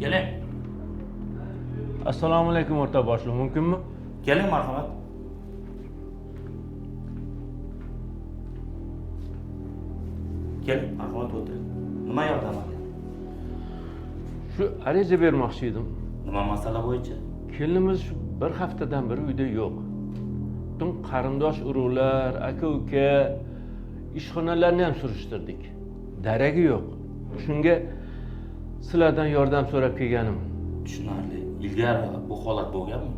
Keling. Assalomu alaykum o'rta boshliq, mumkinmi? Keling, marhamat. Keling, marhamat o'tiring. Nima yordam qiling? Shu ariza bermoqchi edim. Nima masala bo'yicha? Kelinimiz bir haftadan beri uyda yo'q. Butun qarindosh urug'lar, aka-uka, ishxonalarni ham surishtirdik. Daragi yo'q. Shunga sizlardan yordam so'rab kelganim. Tushunarli. Ilgari bu holat bo'lganmi?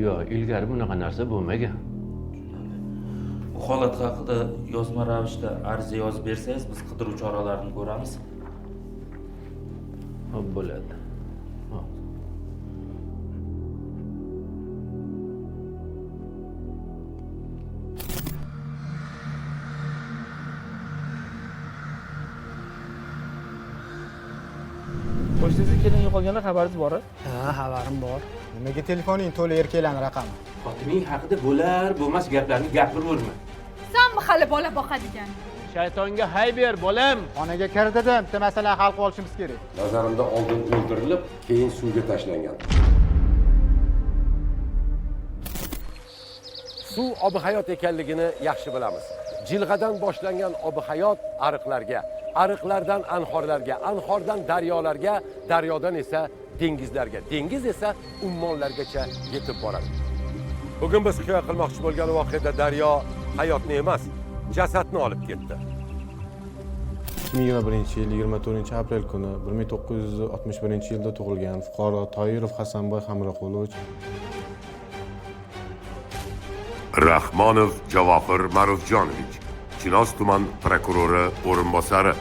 Yo'q, ilgari bunaqa narsa bo'lmagan. Tushunarli. Bu holat haqida yozma ravishda ariza yozib bersangiz, biz qidiruv choralarini ko'ramiz. Xo'p, bo'ladi. Xo'p. Pochtaga kelin yo'qolganlar xabaringiz bor-a? Ha, xabarim bor. Nimaga telefoning to'la erkaklarning raqami? Xotining haqida bo'lar, bo'lmas gaplarni gapiraverma. Sanmi hali bola boqadigan? Shaytonga hay ber, bolam. Xonaga kir dedim, bitta masala hal qilib olishimiz kerak. Nazarimda oldin o'ldirilib, keyin suvga tashlangan. Suv obi hayot ekanligini yaxshi bilamiz. Jilg'adan boshlangan obi hayot ariqlarga, ariqlardan anhorlarga, anhordan daryolarga, daryodan esa dengizlarga, dengiz esa ummonlargacha yetib boradi. Bugun biz hikoya qilmoqchi bo'lgan voqeada daryo hayotni emas, jasadni olib ketdi. 2021-yil 24-aprel kuni 1961-yilda tug'ilgan fuqaro Toyirov Hasanboy Hamroqulovich Rahmonov Javohir Ma'rufjonovich, Chinoz tuman prokurori o'rinbosari.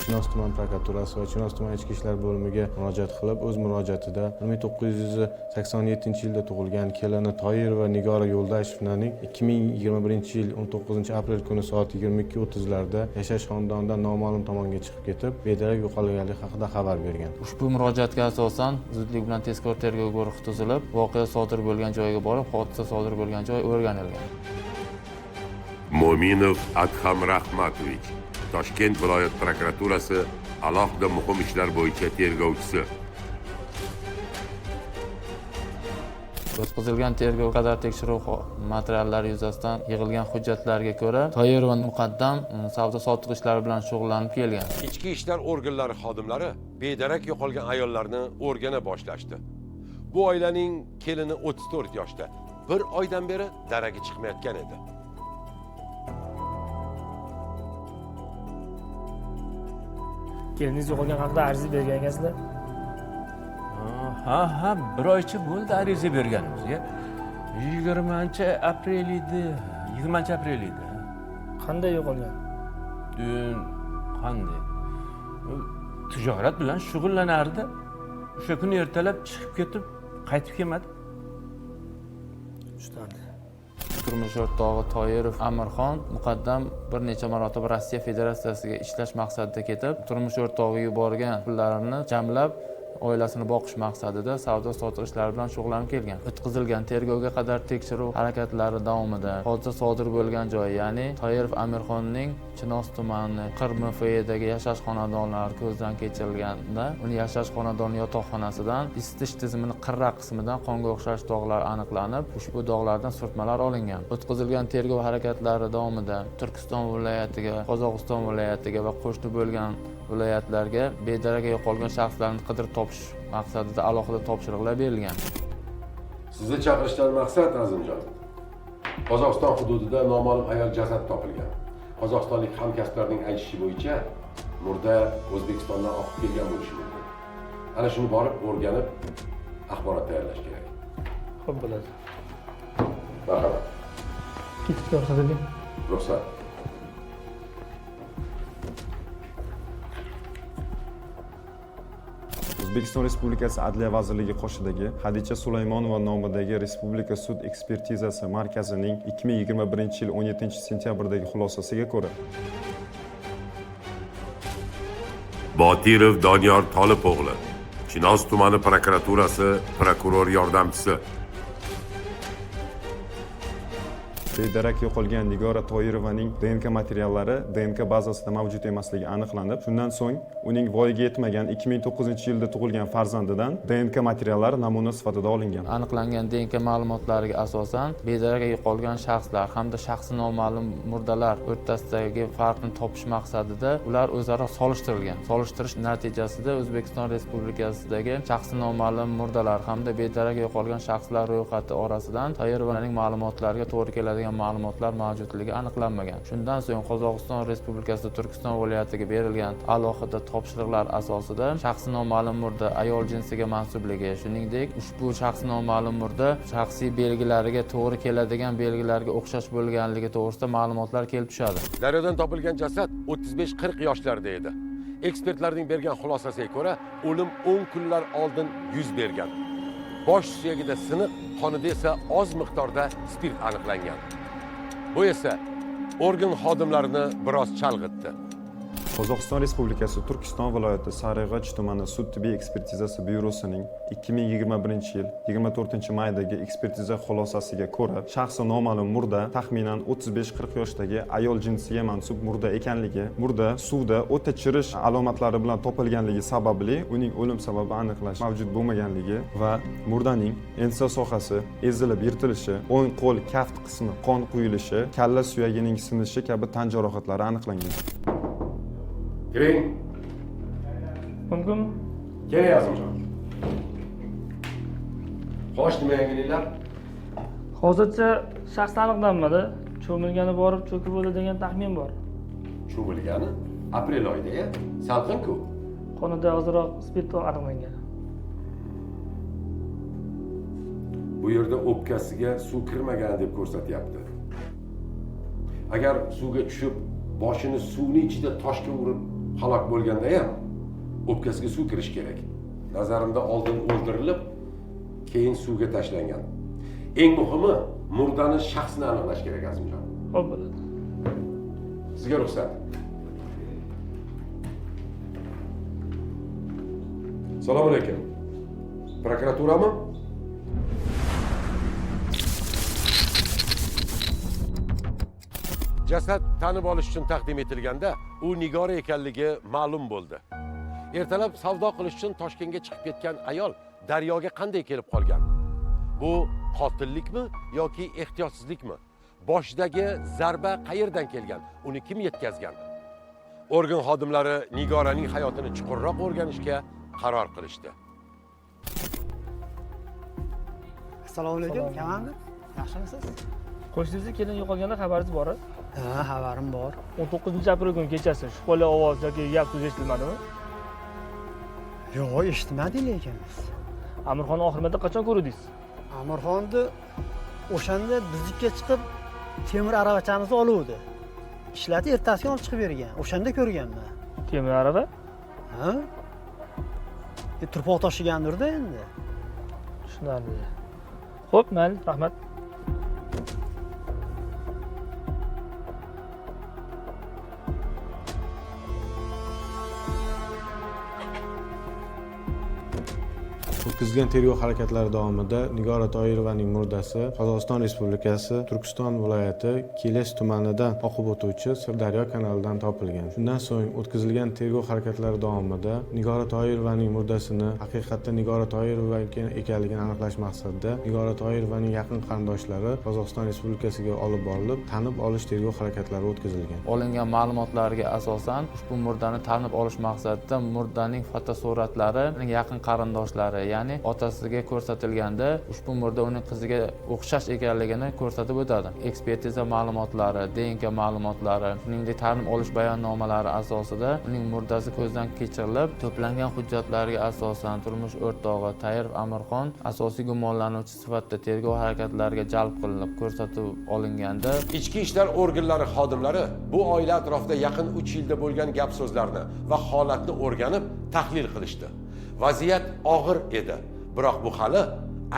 Chinoz tuman prokuraturasi va Chinoz tuman ichki ishlar bo'limiga murojaat qilib, o'z murojaatida 1987-yilda tug'ilgan kelini Toyirova Nigora Yo'ldashevnaning 2021-yil 19-aprel kuni soat 22:30 larda yashash xonadonidan noma'lum tomonga chiqib ketib, bedarak yo'qolganligi haqida xabar bergan. Ushbu murojaatga asosan zudlik bilan tezkor tergov guruhi tuzilib, voqea sodir bo'lgan joyga borib, hodisa sodir bo'lgan joy o'rganilgan. Mo'minov Adham Rahmatovich, Toshkent viloyat prokuraturasi alohida muhim ishlar bo'yicha tergovchisi. O'tkazilgan tergov qadar tekshiruv materiallari yuzasidan yig'ilgan hujjatlarga ko'ra, Toyirova muqaddam savdo sotiq ishlari bilan shug'ullanib kelgan. Ichki ishlar organlari xodimlari bedarak yo'qolgan ayollarni o'rgana boshlashdi. Bu oilaning kelini 34 yoshda. Bir oydan beri daragi chiqmayotgan edi. Keliningiz yo'qolgan haqida ariza bergan ekansizlar? Ha, bir oycha bo'ldi ariza berganimizga. 20-aprel edi. 20-aprel edi. Qanday yo'qolgan? Qanday? Tijorat bilan shug'ullanardi. O'sha kuni ertalab chiqib ketib, qaytib kelmadi. Tushunarli. Turmush o'rtog'i Toyirov Amirxon muqaddam bir necha marotaba Rossiya Federatsiyasiga ishlash maqsadida ketib, turmush o'rtog'i yuborgan pullarini jamlab, oilasini boqish maqsadida savdo sotiq ishlari bilan shug'ullanib kelgan. O'tkazilgan tergovga qadar tekshiruv harakatlari davomida hodisa sodir bo'lgan joy, ya'ni Toyirov Amirxonning Chinoz tumani Qirmifedagi yashash xonadonlari ko'zdan kechirilganda, uni yashash xonadoni yotoqxonasidan isitish tizimining qirra qismidan qonga o'xshash dog'lar aniqlanib, ushbu dog'lardan surtmalar olingan. O'tkazilgan tergov harakatlari davomida Turkiston viloyatiga, Qozog'iston viloyatiga va qo'shni bo'lgan viloyatlarga bedarak yo'qolgan shaxslarni qidirib topish maqsadida alohida topshiriqlar berilgan. Sizni chaqirishdan maqsad Azimjon. Qozog'iston hududida noma'lum ayol jasad topilgan. Qozog'istonlik hamkasblarning aytishicha bo'yicha murda O'zbekistondan oqib kelgan bo'lishi mumkin. Ana shuni borib o'rganib, axborot tayyorlash kerak. Xo'p, bo'ladi. Marhamat. Ketishga ruxsat eting. Ruxsat. O'zbekiston Respublikasi Adliya vazirligi qoshidagi Hadicha Sulaymonova nomidagi Respublika sud ekspertizasi markazining 2021-yil 17-sentyabrdagi xulosasiga ko'ra Botirov Doniyor Tolipo'g'li, Chinoz tumani prokuraturasi prokuror yordamchisi. bedarak yo'qolgan Nigora Toyirovaning DNK materiallari DNK bazasida mavjud emasligi aniqlanib, shundan so'ng uning voyaga yetmagan 2009-yilda tug'ilgan farzandidan DNK materiallari namuna sifatida olingan. Aniqlangan DNK ma'lumotlariga asosan bedarak yo'qolgan shaxslar hamda shaxsi noma'lum murdalar o'rtasidagi farqni topish maqsadida ular o'zaro solishtirilgan. Solishtirish natijasida O'zbekiston Respublikasidagi shaxsi noma'lum murdalar hamda bedarak yo'qolgan shaxslar ro'yxati orasidan Toyirovaning ma'lumotlariga to'g'ri keladigan ma'lumotlar mavjudligi aniqlanmagan. Shundan so'ng Qozog'iston Respublikasi Turkiston viloyatiga berilgan alohida topshiriqlar asosida shaxsi noma'lum murda ayol jinsiga mansubligi, shuningdek ushbu shaxsi noma'lum murda shaxsiy belgilariga to'g'ri keladigan belgilarga o'xshash bo'lganligi to'g'risida ma'lumotlar kelib tushadi. Daryodan topilgan jasad 35-40 yoshlarda edi. Ekspertlarning bergan xulosasiga ko'ra, o'lim 10 kunlar oldin yuz bergan. Bosh suyagida siniq, qonida esa oz miqdorda spirt aniqlangan. Bu esa organ xodimlarini biroz chalg'itdi. Qozog'iston Respublikasi Turkiston viloyati Sarig'och tumani sud tibbiy ekspertizasi byurosining 2021-yil 24-maydagi ekspertiza xulosasiga ko'ra, shaxsi noma'lum murda taxminan 35-40 yoshdagi ayol jinsiga mansub murda ekanligi, murda suvda o'ta chirish alomatlari bilan topilganligi sababli uning o'lim sababi aniqlash mavjud bo'lmaganligi va murdaning ensa sohasi ezilib yirtilishi, o'ng qo'l kaft qismi qon quyilishi, kalla suyagining sinishi kabi tan jarohatlari aniqlangan. Kiring. Mumkin? Keling Azimjon. Xo'sh, nima yangiliklar? Hozircha shaxs aniqlanmadi. Cho'milgani borib cho'kib o'ldi degan taxmin bor. Cho'milgani aprel oyida-ya, salqin-ku. Qonida ozroq spirt aniqlangan. Bu yerda o'pkasiga suv kirmagan deb ko'rsatyapti. Agar suvga tushib, boshini suvning ichida toshga urib halok bo'lganda ham o'pkasiga suv kirish kerak. Nazarimda oldin o'ldirilib, keyin suvga tashlangan. Eng muhimi murdani shaxsini aniqlash kerak, Azimjon. Xo'p, bo'ladi. Sizga ruxsat. Assalomu alaykum. Prokuraturami? Jasad tanib olish uchun taqdim etilganda, u Nigora ekanligi ma'lum bo'ldi. Ertalab savdo qilish uchun Toshkentga chiqib ketgan ayol daryoga qanday kelib qolgan? Bu qotillikmi yoki ehtiyotsizlikmi? Boshdagi zarba qayerdan kelgan? Uni kim yetkazgan? Organ xodimlari Nigoraning hayotini chuqurroq o'rganishga qaror qilishdi. Assalomu alaykum, kamanda. Yaxshimisiz? Qo'shningizning kelin yo'qolganda xabaringiz bor? Ha, xabarim bor. 19-aprel kuni kechasi shkola ovoz yoki gap so'z eshitilmadimi? Yo'q, eshitmadik lekin. Amirxonni oxir marta qachon ko'rdingiz? Amirxonni o'shanda bizga chiqib temir aravachamizni oluvdi. Ishlatib ertasiga olib chiqib bergan. O'shanda ko'rganman. Temir arava? Ha? Turpoq tashigandir-da endi. Tushunarli. Xo'p, mayli, rahmat. O'tkazilgan tergov harakatlari davomida Nigora Toyirovaning murdasi Qozog'iston Respublikasi Turkiston viloyati Keles tumanidan oqib o'tuvchi Sirdaryo kanalidan topilgan. Shundan so'ng o'tkazilgan tergov harakatlari davomida Nigora Toyirovaning murdasini haqiqatda Nigora Toyirova ekanligini aniqlash maqsadida Nigora Toyirovaning yaqin qarindoshlari Qozog'iston Respublikasiga olib borilib, tanib olish tergov harakatlari o'tkazilgan. Olingan ma'lumotlarga asosan ushbu murdani tanib olish maqsadida murdaning fotosuratlari yaqin qarindoshlari, ya'ni otasiga ko'rsatilganda ushbu murda uning qiziga o'xshash ekanligini ko'rsatib o'tadi. Ekspertiza ma'lumotlari, DNK ma'lumotlari, shuningdek tanib olish bayonnomalari asosida uning murdasi ko'zdan kechirilib, to'plangan hujjatlarga asosan turmush o'rtog'i Tayirov Amirxon asosiy gumonlanuvchi sifatida tergov harakatlariga jalb qilinib ko'rsatib olinganda, Ichki ishlar organlari xodimlari bu oila atrofida yaqin 3 yilda bo'lgan gap so'zlarni va holatni o'rganib, tahlil qilishdi. Vaziyat og'ir edi, biroq bu hali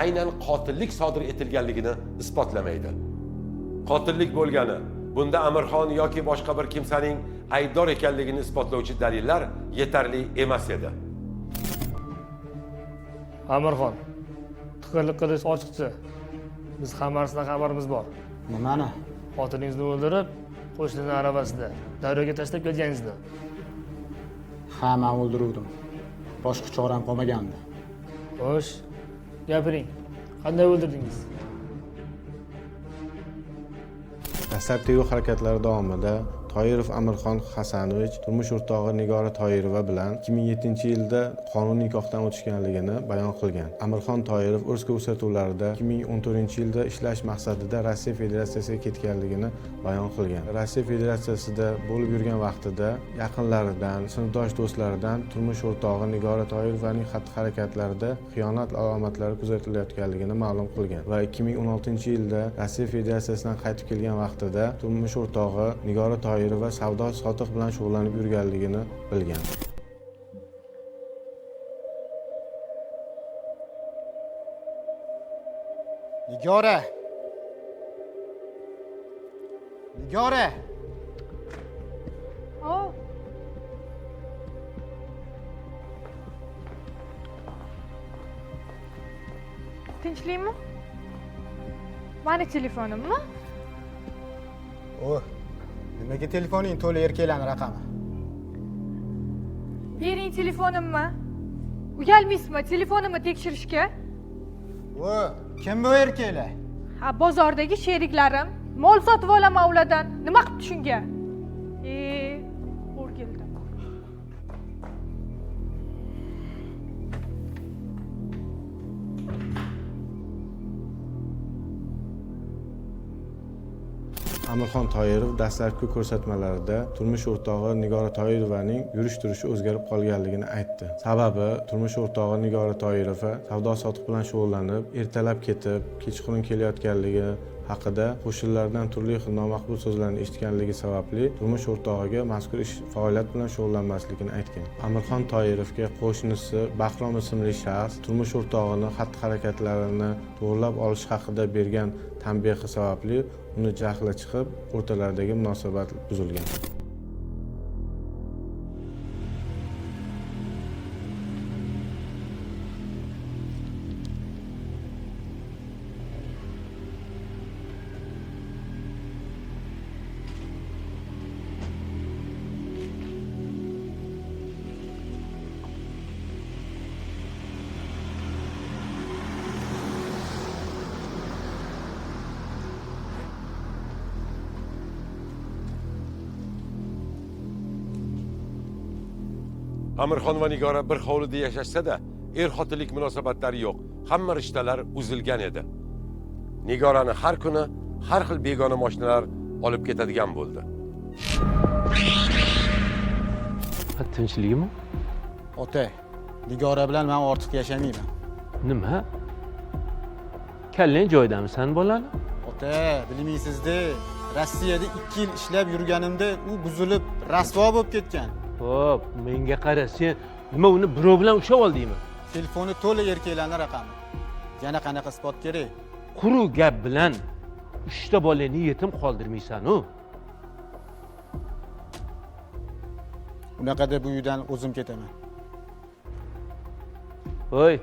aynan qotillik sodir etilganligini isbotlamaydi. Qotillik bo'lgani, bunda Amirxon yoki boshqa bir kimsaning aybdor ekanligini isbotlovchi dalillar yetarli emas edi. Amirxon, tiqirlik qilish ochiqcha. Biz hammasidan xabarimiz bor. nimani? Xotiningizni o'ldirib, qo'shnining aravasida daryoga tashlab ketganingizda. Ha, men o'ldiruvdim. Boshqa choram qolmagandi. Xo'sh, gapiring. Qanday o'ldirdingiz? Dastlabki tergov harakatlari davomida Toyirov Amirxon Hasanovich turmush o'rtog'i Nigora Toyirova bilan 2007-yilda qonuniy nikohdan o'tishganligini bayon qilgan. Amirxon Toyirov o'z ko'rsatuvlarida 2014-yilda ishlash maqsadida Rossiya Federatsiyasiga ketganligini bayon qilgan. Rossiya Federatsiyasida bo'lib yurgan vaqtida yaqinlaridan, sinfdosh do'stlaridan turmush o'rtog'i Nigora Toyirovaning xatti-harakatlarida xiyonat alomatlari kuzatilayotganligini ma'lum qilgan va 2016-yilda Rossiya Federatsiyasidan qaytib kelgan vaqtida turmush o'rtog'i Nigora Toyirova savdo sotiq bilan shug'ullanib yurganligini bilgan. Nigora! Nigora! Oh. Tinchlikmi? Mani telefonimmi? O, nimaga telefoning to'la erkaklarning raqami? Bering telefonimni. Uyalmaysizmi telefonimni tekshirishga? O, kim bu erkaklar? Ha, bozordagi sheriklarim. Mol sotib olaman ulardan. Nima qilibdi shunga? O'rgildim. Amirxon Toyirov dastlabki ko'rsatmalarida turmush o'rtog'i Nigora Toyirovaning yurish-turishi o'zgarib qolganligini aytdi. Sababi turmush o'rtog'i Nigora Toyirova savdo sotiq bilan shug'ullanib, ertalab ketib, kechqurun kelayotganligi haqida qo'shnilardan turli xil nomaqbul so'zlarni eshitganligi sababli turmush o'rtog'iga mazkur ish faoliyat bilan shug'ullanmasligini aytgan. Amirxon Toyirovga qo'shnisi Bahrom ismli shaxs turmush o'rtog'ini xatti-harakatlarini to'g'rilab olish haqida bergan tanbehi sababli uni jahli chiqib, o'rtalaridagi munosabat buzilgan. Amirxon va Nigora bir hovlida yashashsa-da, er-xotinlik munosabatlari yo'q. Hamma rishtalar uzilgan edi. Nigorani har kuni har xil begona mashinalar olib ketadigan bo'ldi. Tinchlikmi? Ota, Nigora bilan men ortiq yashamayman. Nima? Kallang joyidami san bolani? Ota, bilmaysiz-da, Rossiyada 2 yil ishlab yurganimda u buzilib, rasvo bo'lib ketgan. Hop, menga qara, sen nima uni birov bilan ushlab oldingmi? Telefoni to'la erkaklarning raqami. Yana qanaqa isbot kerak? Quruq gap bilan 3 ta bolani yetim qoldirmaysan-u. Unaqada bu uydan o'zim ketaman. Voy.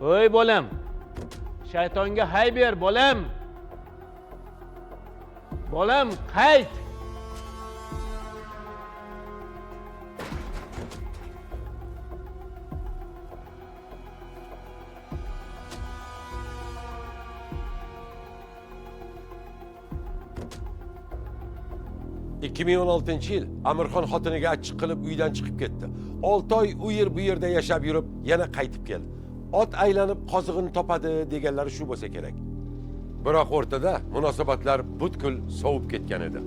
Voy bolam. Shaytonga hay ber bolam. Bolam, qayt. ...2016 yil Amirxon xotiniga achchiq qilib uydan chiqib ketdi. 6 oy u yer bu yerda yashab yurib, yana qaytib keldi. Ot aylanib qozig'ini topadi deganlari shu bo'lsa kerak. Biroq o'rtada munosabatlar butkul sovib ketgan edi.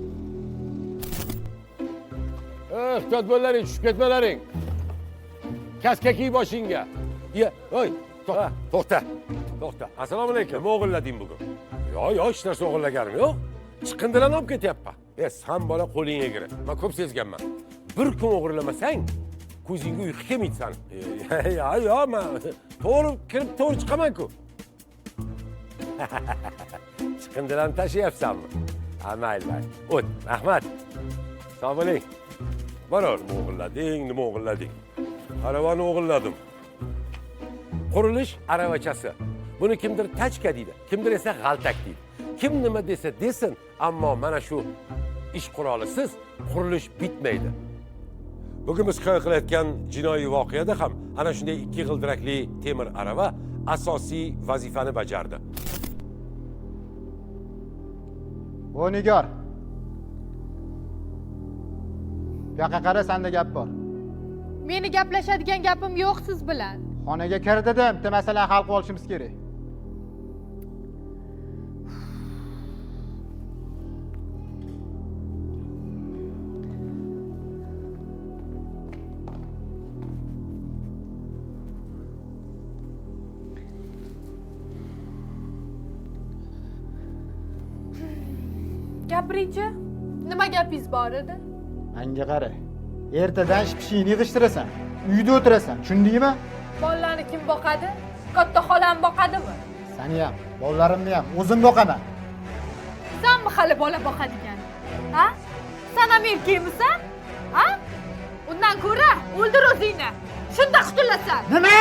Ehtiyot bo'laring, tushib ketmalaring. Kaska kiy boshingga. Oy, to'xta. Assalomu alaykum. Nima o'g'irlading bugun? Yo'q, hech narsa o'g'irlaganim yo'q. Chiqindilarni olib ketyapman. Sen bola qo'lingga kir. Men ko'p sezganman. Bir kun o'g'irlamasang, ko'zingga uyqu kelmaydi sani. Yo'q, men to'g'ri kirib to'g'ri chiqaman-ku. Chiqindilarni tashiyapsanmi? Mayli. O't, rahmat. Sog' bo'ling. Boror, nima o'g'irlading? Aravani o'g'irladim. Qurilish aravachasi. Buni kimdir tachka deydi, kimdir esa g'altak deydi. kim nima desa desin, ammo mana shu ish qurolisiz qurilish bitmaydi. Bugun biz hikoya qilayotgan jinoiy voqeada ham ana shunday ikki g'ildirakli temir arava asosiy vazifani bajardi. O Nigor. Bu yoqqa qara, senda gap bor. Meni gaplashadigan gapim yo'q siz bilan. Xonaga kir dedim, bitta masalani hal qilib olishimiz kerak. Gapiringchi, nima gapingiz bor edi? Menga qara. Ertadan ish-pishingni yig'ishtirasan. Uyda o'tirasan, tushundingmi? Bolalarni kim boqadi? Katta xolam boqadimi? Seni ham, bolalarimni ham o'zim boqaman. Senmi hali bola boqadigan? Ha? Sen ham erkakmisan? Ha? Undan ko'ra o'ldir o'zingni. Shunda qutulasan. Nima?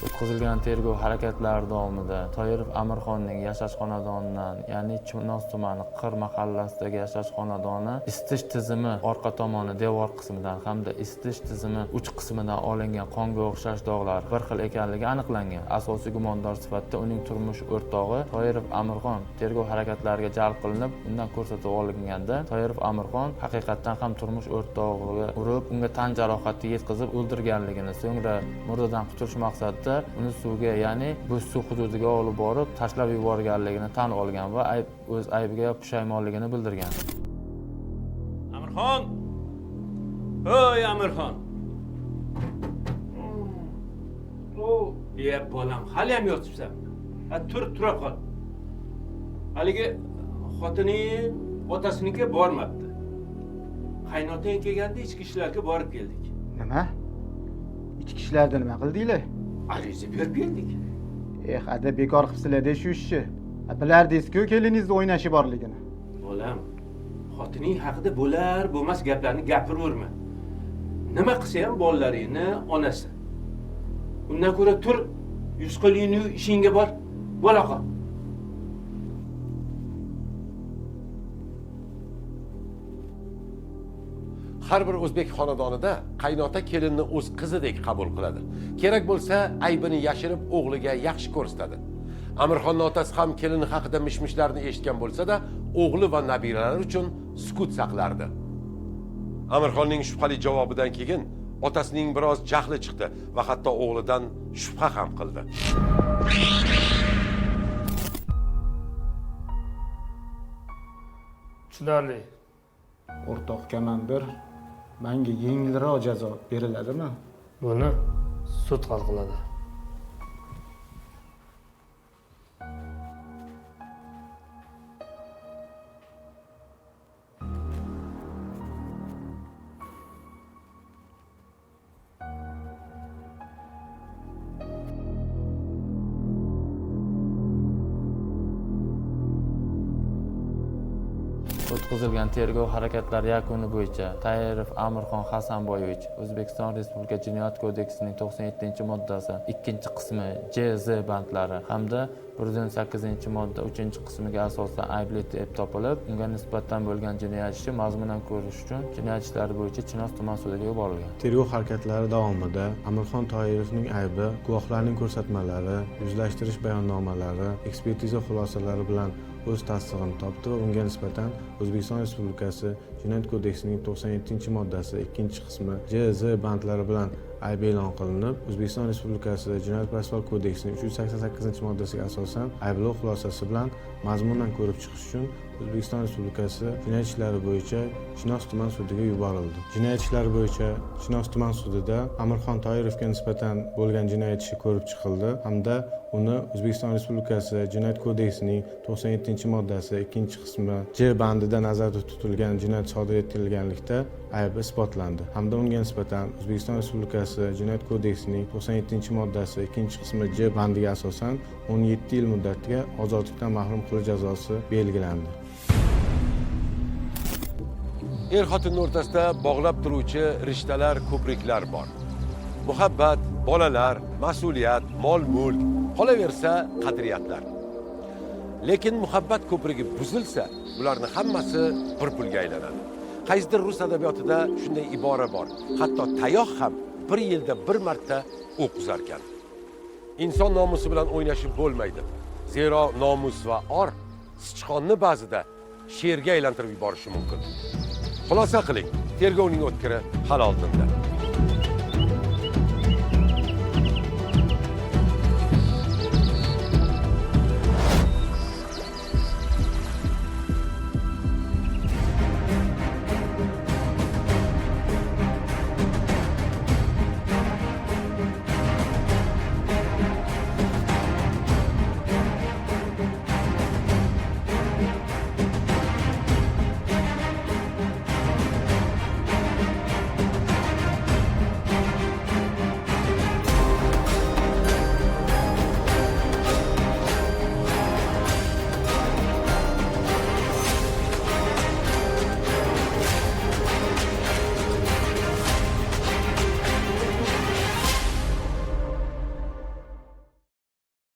O'tkazilgan tergov harakatlari davomida Toyirov Amirxonning yashash xonadonidan, ya'ni Chimnoz tumani Qir mahallasidagi yashash xonadoni isitish tizimi orqa tomoni devor qismidan hamda isitish tizimi uch qismidan olingan qonga o'xshash dog'lar bir xil ekanligi aniqlangan. Asosiy gumondor sifatida uning turmush o'rtog'i Toyirov Amirxon tergov harakatlariga jalb qilinib, undan ko'rsatib olinganda Toyirov Amirxon haqiqatdan ham turmush o'rtog'iga urib, unga tan jarohati yetkazib o'ldirganligini, so'ngra murdadan qutulish maqsadida uni suvga, ya'ni bu suv hududiga olib borib tashlab yuborganligini tan olgan va o'z aybiga pushaymonligini bildirgan. Amirxon! Hoy Amirxon! Ey bolam, hali ham yotibsan. Tura qol. Haligi xotining otasiniki bormabdi. Qaynotang kelganda ichki ishlarga borib keldik. Nima? Ichki ishlarda nima qildinglar? Ariza berib keldik. Ada bekor qilibsizlar-da shu ishni. Bilardingiz-ku keliningizni o'ynashi borligini. Bolam, xotining haqida bo'lar, bo'lmas gaplarni gapiraverma. Nima qilsa ham bolalaringni onasi. Undan ko'ra tur, yuz qo'lingni ishingga bor. Bo'la qol. Har bir o'zbek xonadonida qaynota kelinni o'z qizidek qabul qiladi. Kerak bo'lsa, aybini yashirib o'g'liga yaxshi ko'rsatadi. Amirxonning otasi ham kelini haqida mishmishlarni eshitgan bo'lsa-da, o'g'li va nabiralari uchun sukut saqlardi. Amirxonning shubhali javobidan keyin otasining biroz jahli chiqdi va hatto o'g'lidan shubha ham qildi. Tushunarli. O'rtoq komandir, menga yengilroq jazo beriladimi? Buni sud hal qiladi. O'tkazilgan tergov harakatlari yakuni bo'yicha Tayirov Amirxon Hasanboyevich O'zbekiston Respublika Jinoyat kodeksining 97-moddasi 2-qismi JZ bandlari hamda 118-modda 3-qismiga asosan aybli deb topilib, unga nisbatan bo'lgan jinoyat ishi mazmunan ko'rish uchun jinoyat ishlari bo'yicha Chinoz tuman sudiga yuborilgan. Tergov harakatlari davomida Amirxon Toyirovning aybi, guvohlarning ko'rsatmalari, yuzlashtirish bayonnomalari, ekspertiza xulosalari bilan o'z tasdig'ini topdi va unga nisbatan O'zbekiston Respublikasi Jinoyat kodeksining 97-moddasi 2-qismi JZ bandlari bilan ayb e'lon qilinib, O'zbekiston Respublikasi Jinoyat protsessual kodeksining 388-moddasiga asosan ayblov xulosasi bilan mazmunan ko'rib chiqish uchun O'zbekiston Respublikasi Jinoyat ishlari bo'yicha Chinoz tuman sudiga yuborildi. Jinoyat ishlari bo'yicha Chinoz tuman sudida Amirxon Toyirovga nisbatan bo'lgan jinoyat ishi ko'rib chiqildi hamda uni O'zbekiston Respublikasi Jinoyat kodeksining 97-moddasi 2-qismi J bandida nazarda tutilgan jinoyat sodir etilganlikda aybi isbotlandi hamda unga nisbatan O'zbekiston Respublikasi Jinoyat kodeksining 97-moddasi 2-qismi J bandiga asosan 17 yil muddatga ozodlikdan mahrum qilish jazosi belgilandi. Er-xotin o'rtasida bog'lab turuvchi rishtalar, ko'priklar bor. Muhabbat, bolalar, mas'uliyat, mol-mulk, qolaversa qadriyatlar. Lekin muhabbat ko'prigi buzilsa, bularning hammasi bir pulga aylanadi. Qaysidir rus adabiyotida shunday ibora bor. Hatto tayoq ham bir yilda bir marta o'q uzarkan. Inson nomusi bilan o'ynashib bo'lmaydi. Zero nomus va or sichqonni ba'zida sherga aylantirib yuborishi mumkin. Xulosa qiling, tergovning o'tkiri hali oldinda.